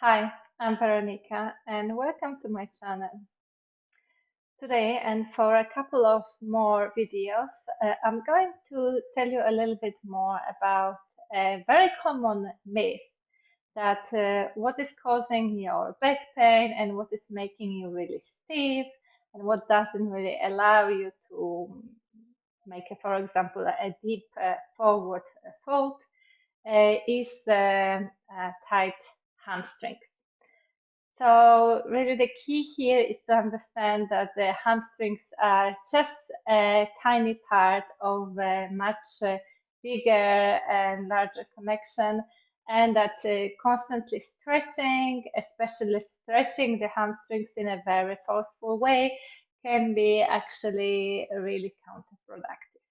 Hi, I'm Veronica and welcome to my channel. Today and for a couple of more videos, I'm going to tell you a little bit more about a very common myth that what is causing your back pain and what is making you really stiff and what doesn't really allow you to make, for example, a deep forward fold is tight hamstrings. So really the key here is to understand that the hamstrings are just a tiny part of a much bigger and larger connection, and that constantly stretching, especially stretching the hamstrings in a very forceful way, can be actually really counterproductive.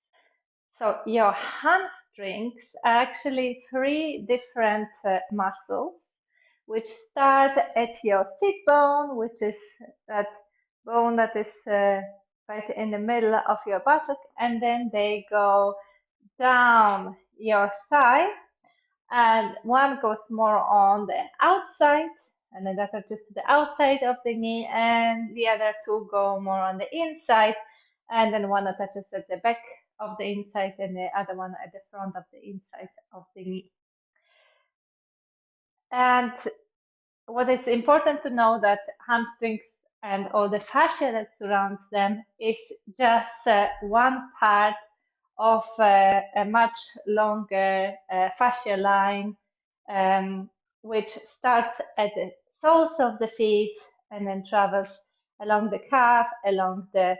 So your hamstrings are actually three different muscles which start at your sit bone, which is that bone that is right in the middle of your buttock, and then they go down your thigh, and one goes more on the outside, and then that attaches to the outside of the knee, and the other two go more on the inside, and then one attaches at the back of the inside, and the other one at the front of the inside of the knee. And what is important to know that hamstrings and all the fascia that surrounds them is just one part of a much longer fascia line, which starts at the soles of the feet and then travels along the calf, along the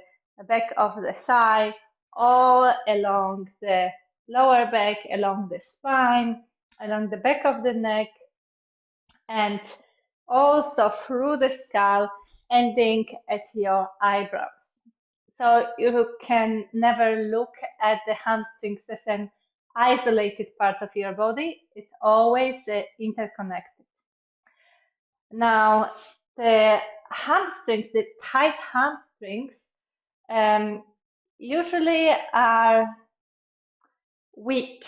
back of the thigh, all along the lower back, along the spine, along the back of the neck, and also through the skull, ending at your eyebrows. So you can never look at the hamstrings as an isolated part of your body. It's always interconnected. Now, the hamstrings, the tight hamstrings, um, usually are weak.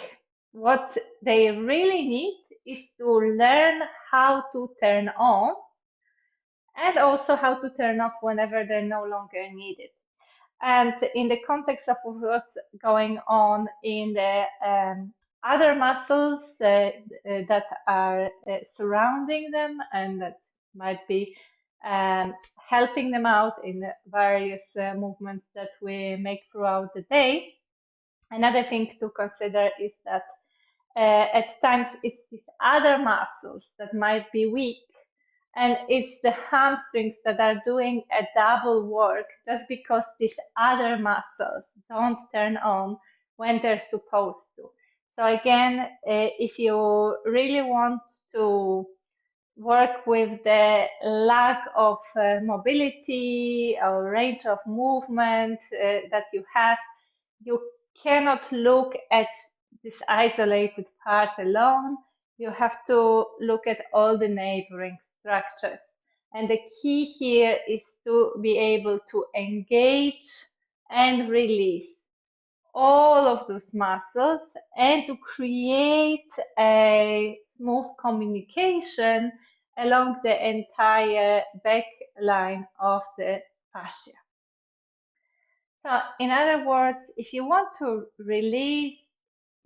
What they really need is to learn how to turn on and also how to turn off whenever they're no longer needed. And in the context of what's going on in the other muscles that are surrounding them and that might be helping them out in the various movements that we make throughout the day. Another thing to consider is that at times it's these other muscles that might be weak, and it's the hamstrings that are doing a double work just because these other muscles don't turn on when they're supposed to. So again, if you really want to work with the lack of mobility or range of movement that you have, you cannot look at this isolated part alone. You have to look at all the neighboring structures. And the key here is to be able to engage and release all of those muscles and to create a smooth communication along the entire back line of the fascia. So, in other words, if you want to release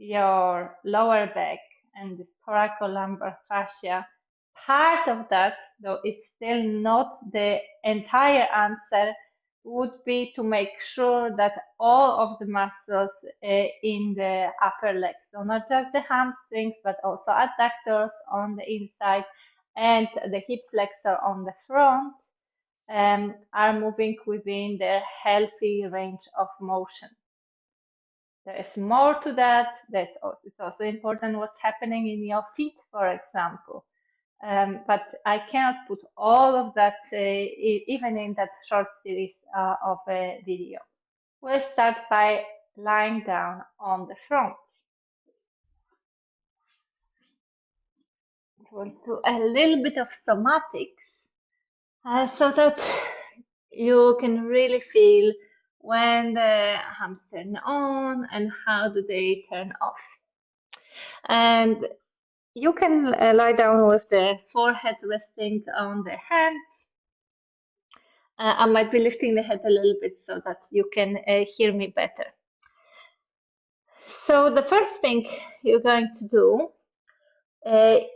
your lower back and this thoracolumbar fascia, part of that, though it's still not the entire answer, would be to make sure that all of the muscles in the upper leg, so not just the hamstrings, but also adductors on the inside and the hip flexor on the front, are moving within their healthy range of motion. There is more to that. It's also important what's happening in your feet, for example. But I cannot put all of that even in that short series of a video. We'll start by lying down on the front. So we'll do a little bit of somatics so that you can really feel when the hams turn on and how do they turn off. And you can lie down with the forehead resting on the hands. I might be lifting the head a little bit so that you can hear me better. So the first thing you're going to do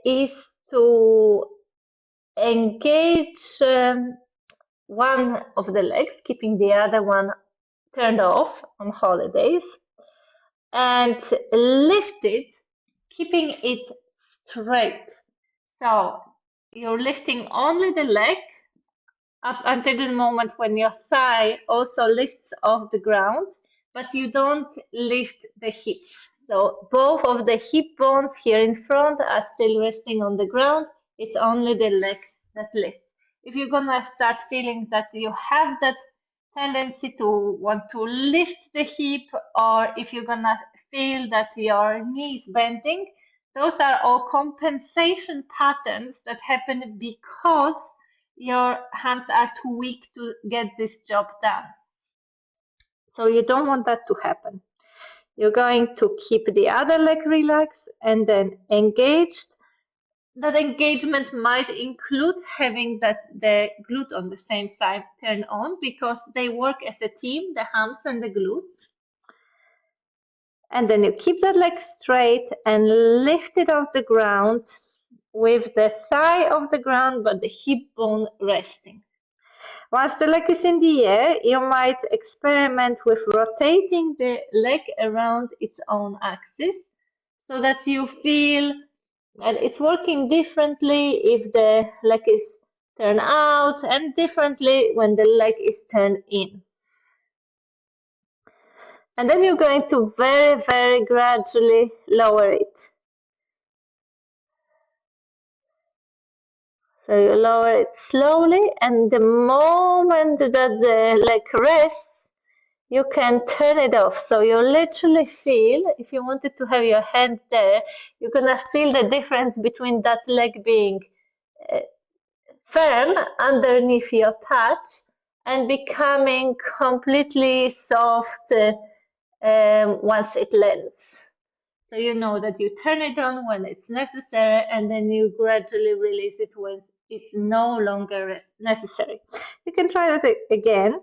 is to engage one of the legs, keeping the other one turned off on holidays, and lift it, keeping it straight. So you're lifting only the leg up until the moment when your thigh also lifts off the ground, but you don't lift the hip. So both of the hip bones here in front are still resting on the ground. It's only the leg that lifts. If you're gonna start feeling that you have that tendency to want to lift the hip, or if you're gonna feel that your knee is bending, those are all compensation patterns that happen because your hands are too weak to get this job done. So you don't want that to happen. You're going to keep the other leg relaxed and then engaged. That engagement might include having the glute on the same side turn on because they work as a team, the hams and the glutes. And then you keep that leg straight and lift it off the ground with the thigh off the ground but the hip bone resting. Once the leg is in the air, you might experiment with rotating the leg around its own axis so that you feel that it's working differently if the leg is turned out and differently when the leg is turned in. And then you're going to very, very gradually lower it. So you lower it slowly, and the moment that the leg rests, you can turn it off. So you literally feel, if you wanted to have your hand there, you're gonna feel the difference between that leg being firm underneath your touch and becoming completely soft once it lands. So you know that you turn it on when it's necessary and then you gradually release it when it's no longer necessary. You can try that again.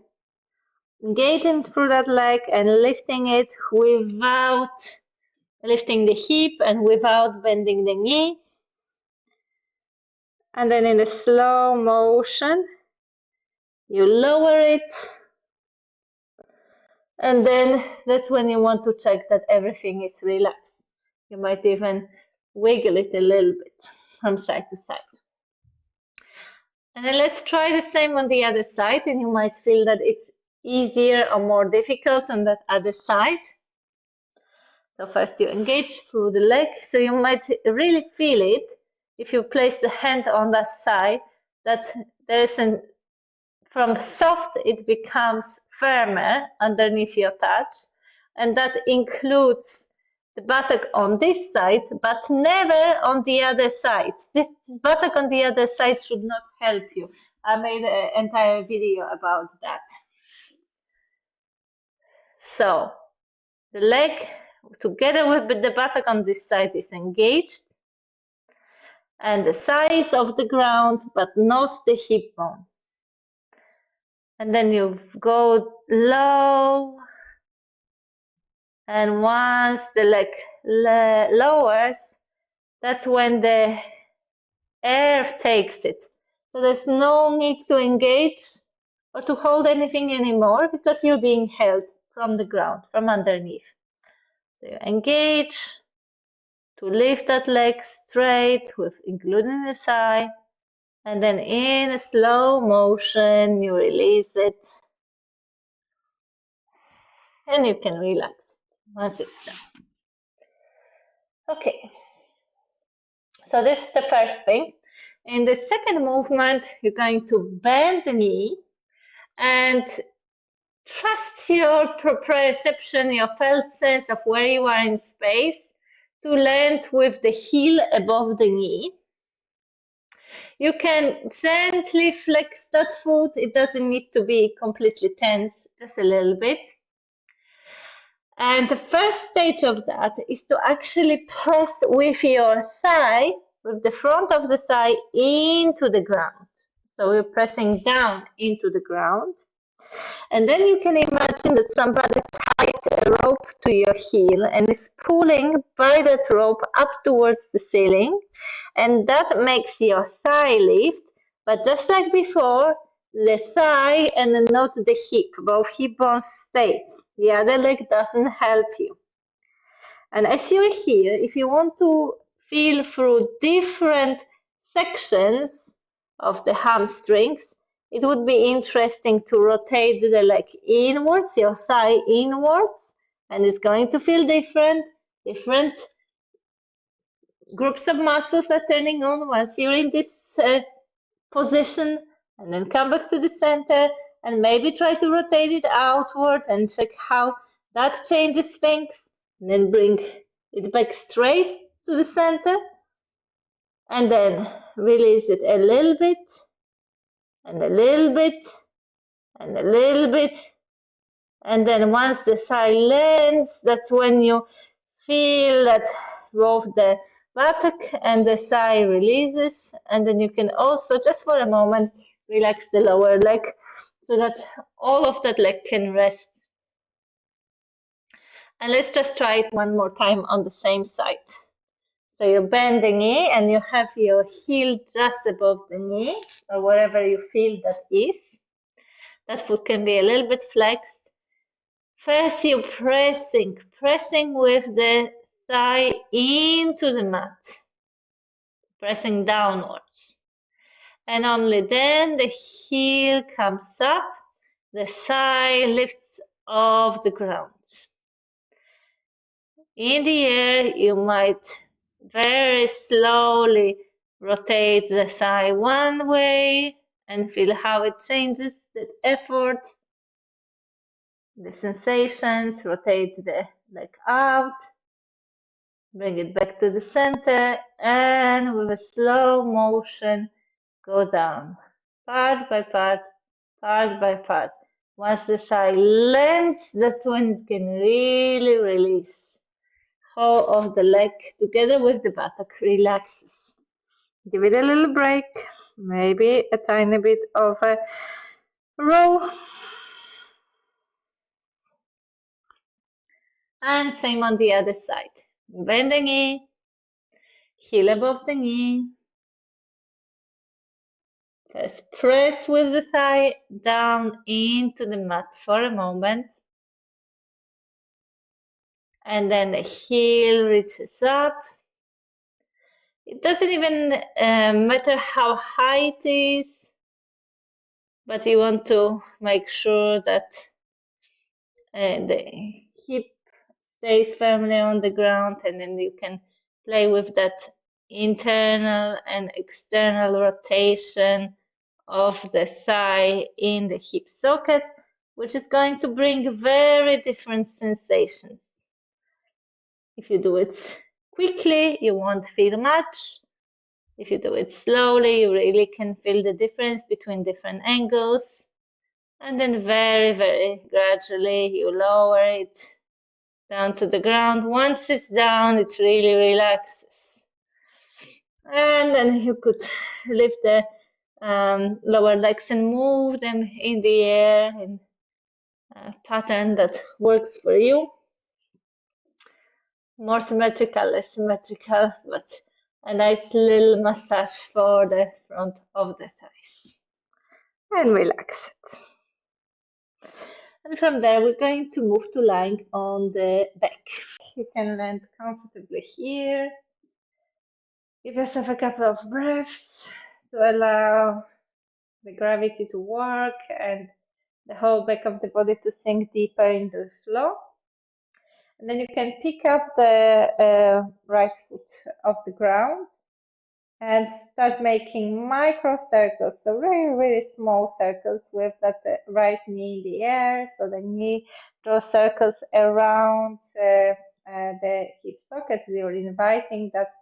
Engaging through that leg and lifting it without lifting the hip and without bending the knee. And then in a slow motion, you lower it. And then that's when you want to check that everything is relaxed. You might even wiggle it a little bit from side to side. And then let's try the same on the other side, and you might feel that it's easier or more difficult on that other side. So first you engage through the leg, so you might really feel it if you place the hand on that side, that there's from soft it becomes firmer underneath your touch, and that includes the buttock on this side, but never on the other side. This buttock on the other side should not help you. I made an entire video about that. So the leg together with the buttock on this side is engaged, and the thighs of the ground, but not the hip bone. And then you go low, and once the leg lowers, that's when the air takes it. So there's no need to engage or to hold anything anymore because you're being held from the ground, from underneath. So you engage to lift that leg straight, with including the thigh, and then in a slow motion you release it, and you can relax it once it's done. Okay, so this is the first thing. In the second movement, you're going to bend the knee and trust your proprioception, your felt sense of where you are in space, to land with the heel above the knee. You can gently flex that foot. It doesn't need to be completely tense, just a little bit. And the first stage of that is to actually press with your thigh, with the front of the thigh into the ground. So we're pressing down into the ground. And then you can imagine that somebody tied a rope to your heel and is pulling by that rope up towards the ceiling. And that makes your thigh lift. But just like before, the thigh and not the hip. Both hip bones stay. The other leg doesn't help you. And as you're here, if you want to feel through different sections of the hamstrings, it would be interesting to rotate the leg inwards, your thigh inwards, and it's going to feel different. Different groups of muscles are turning on once you're in this position, and then come back to the center and maybe try to rotate it outward and check how that changes things, and then bring it back straight to the center, and then release it a little bit and a little bit and a little bit, and then once the thigh lands, that's when you feel that both the buttock and the thigh releases, and then you can also, just for a moment, relax the lower leg so that all of that leg can rest. And let's just try it one more time on the same side. So you bend the knee and you have your heel just above the knee, or wherever you feel that is. That foot can be a little bit flexed. First, you're pressing with the thigh into the mat, pressing downwards. And only then the heel comes up, the thigh lifts off the ground. In the air, you might very slowly rotate the thigh one way and feel how it changes the effort, the sensations, rotate the leg out, bring it back to the center, and with a slow motion, go down, part by part, part by part. Once the thigh lands, that's when you can really release. Whole of the leg together with the buttock relaxes. Give it a little break, maybe a tiny bit of a roll. And same on the other side. Bend the knee, heel above the knee. Just press with the thigh down into the mat for a moment. And then the heel reaches up. It doesn't even matter how high it is, but you want to make sure that the hip stays firmly on the ground, and then you can play with that internal and external rotation of the thigh in the hip socket, which is going to bring very different sensations. If you do it quickly, you won't feel much. If you do it slowly, you really can feel the difference between different angles. And then very, very gradually, you lower it down to the ground. Once it's down, it really relaxes. And then you could lift the lower legs and move them in the air in a pattern that works for you. More symmetrical, less symmetrical, but a nice little massage for the front of the thighs. And relax it. And from there, we're going to move to lying on the back. You can land comfortably here. Give yourself a couple of breaths to allow the gravity to work and the whole back of the body to sink deeper into the floor. And then you can pick up the right foot off the ground and start making micro circles, so really, really small circles with that right knee in the air. So the knee draws circles around the hip socket. You're inviting that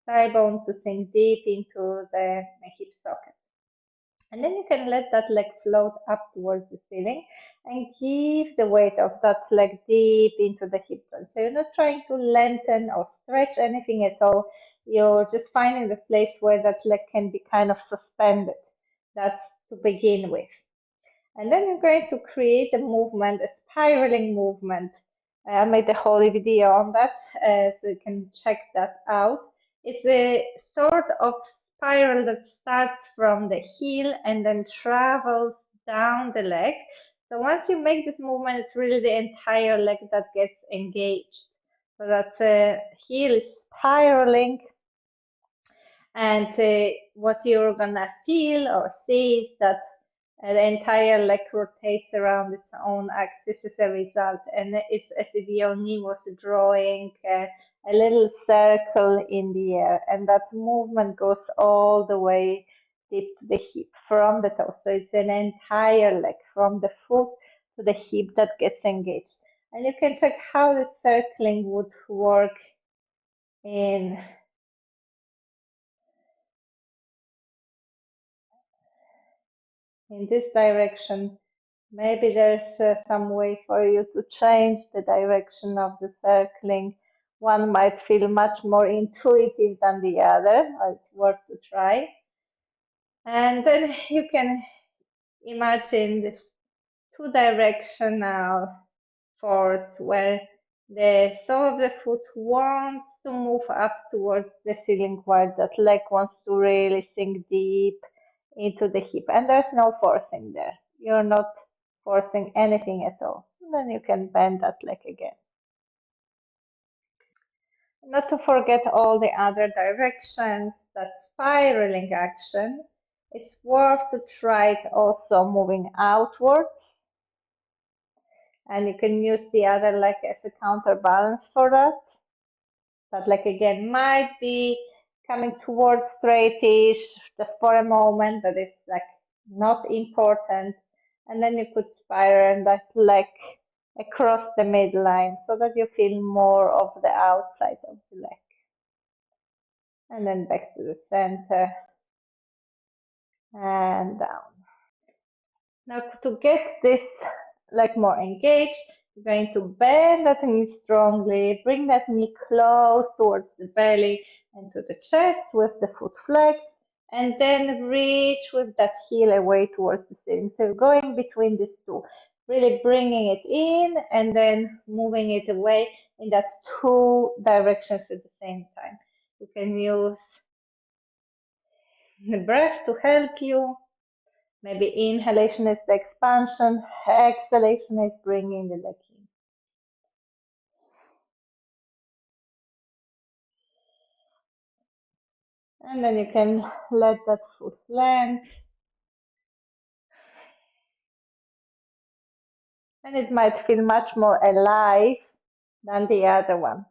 thigh bone to sink deep into the hip socket. And then you can let that leg float up towards the ceiling and give the weight of that leg deep into the hip joint. So you're not trying to lengthen or stretch anything at all. You're just finding the place where that leg can be kind of suspended. That's to begin with. And then you're going to create a movement, a spiraling movement. I made a whole video on that, so you can check that out. It's a sort of spiral that starts from the heel and then travels down the leg. So once you make this movement, it's really the entire leg that gets engaged. So that heel is spiraling, and what you're gonna feel or see is that the entire leg rotates around its own axis as a result, and it's as if your knee was drawing a little circle in the air, and that movement goes all the way deep to the hip from the toe. So it's an entire leg from the foot to the hip that gets engaged. And you can check how the circling would work in this direction. Maybe there's some way for you to change the direction of the circling. One might feel much more intuitive than the other. It's worth to try. And then you can imagine this two-directional force where the sole of the foot wants to move up towards the ceiling while that leg wants to really sink deep into the hip. And there's no forcing there. You're not forcing anything at all. And then you can bend that leg again. Not to forget all the other directions, that spiraling action. It's worth to try it also moving outwards. And you can use the other leg as a counterbalance for that. That leg again might be coming towards straightish just for a moment, but it's like not important. And then you could spiral that leg across the midline so that you feel more of the outside of the leg. And then back to the center and down. Now to get this leg more engaged, you're going to bend that knee strongly, bring that knee close towards the belly and to the chest with the foot flexed, and then reach with that heel away towards the ceiling. So you're going between these two, really bringing it in and then moving it away in that two directions at the same time. You can use the breath to help you. Maybe inhalation is the expansion, exhalation is bringing the leg in. And then you can let that foot land. And it might feel much more alive than the other one.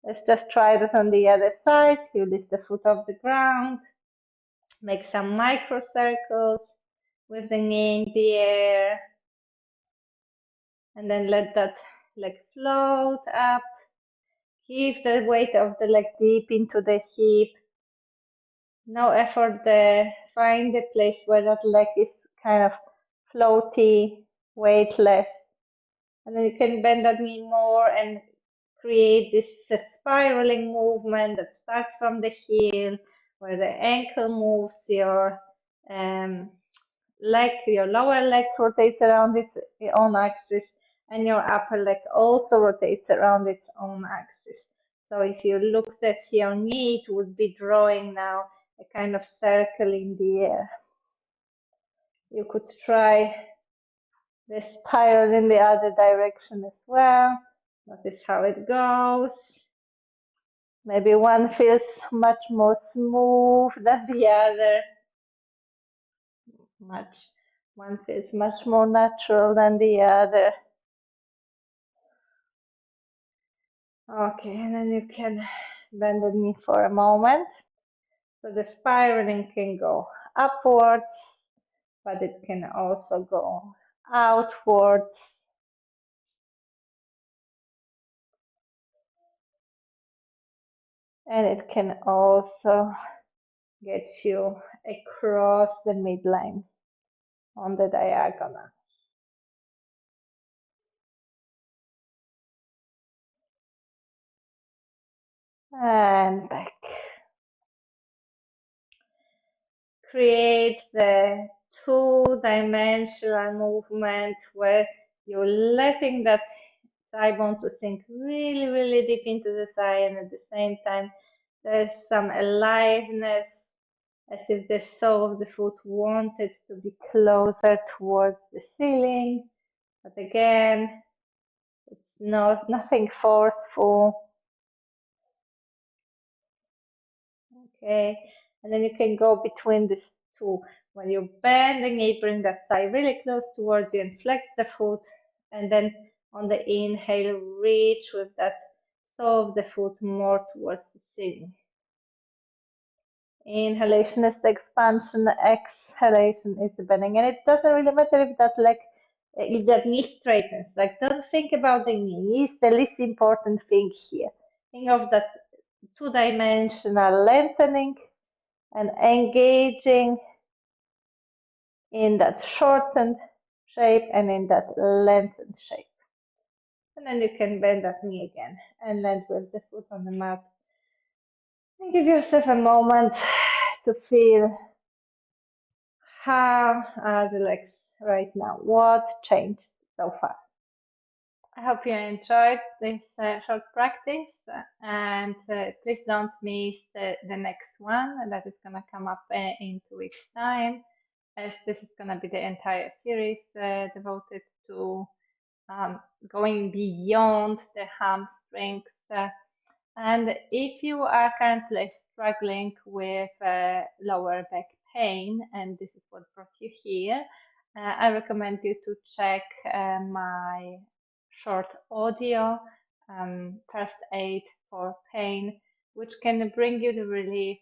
Let's just try that on the other side. You lift the foot off the ground, make some micro circles with the knee in the air, and then let that leg float up. Keep the weight of the leg deep into the hip. No effort there. Find the place where that leg is kind of floaty, weightless. And then you can bend that knee more and create this spiraling movement that starts from the heel, where the ankle moves, your leg, your lower leg rotates around its own axis, and your upper leg also rotates around its own axis. So if you looked at your knee, it would be drawing now a kind of circle in the air. You could try the spiral in the other direction as well. Notice how it goes. Maybe one feels much more smooth than the other. One feels much more natural than the other. Okay, and then you can bend the knee for a moment. So the spiraling can go upwards, but it can also go outwards. And it can also get you across the midline. on the diagonal. And back. Create the two-dimensional movement where you're letting that thigh bone to sink really, really deep into the thigh, and at the same time, there's some aliveness, as if the sole of the foot wanted to be closer towards the ceiling. But again, it's nothing forceful. Okay, and then you can go between these two. When you're bending, you bring that thigh really close towards you and flex the foot. And then on the inhale, reach with that sole of the foot more towards the ceiling. Inhalation is the expansion, exhalation is the bending. And it doesn't really matter if that leg, if that knee straightens. Like, don't think about the knee. It's the least important thing here. Think of that two-dimensional lengthening and engaging in that shortened shape and in that lengthened shape. And then you can bend that knee again and land with the foot on the mat. And give yourself a moment to feel how are the legs right now. What changed so far? I hope you enjoyed this short practice, and please don't miss the next one that is going to come up in 2 weeks' time, as this is going to be the entire series devoted to going beyond the hamstrings. And if you are currently struggling with lower back pain, and this is what brought you here, I recommend you to check my short audio, first aid for pain, which can bring you the relief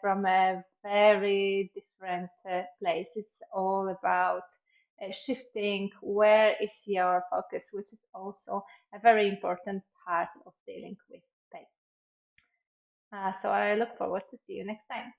from a very different place. It's all about shifting where is your focus, which is also a very important part of dealing with pain. So I look forward to see you next time.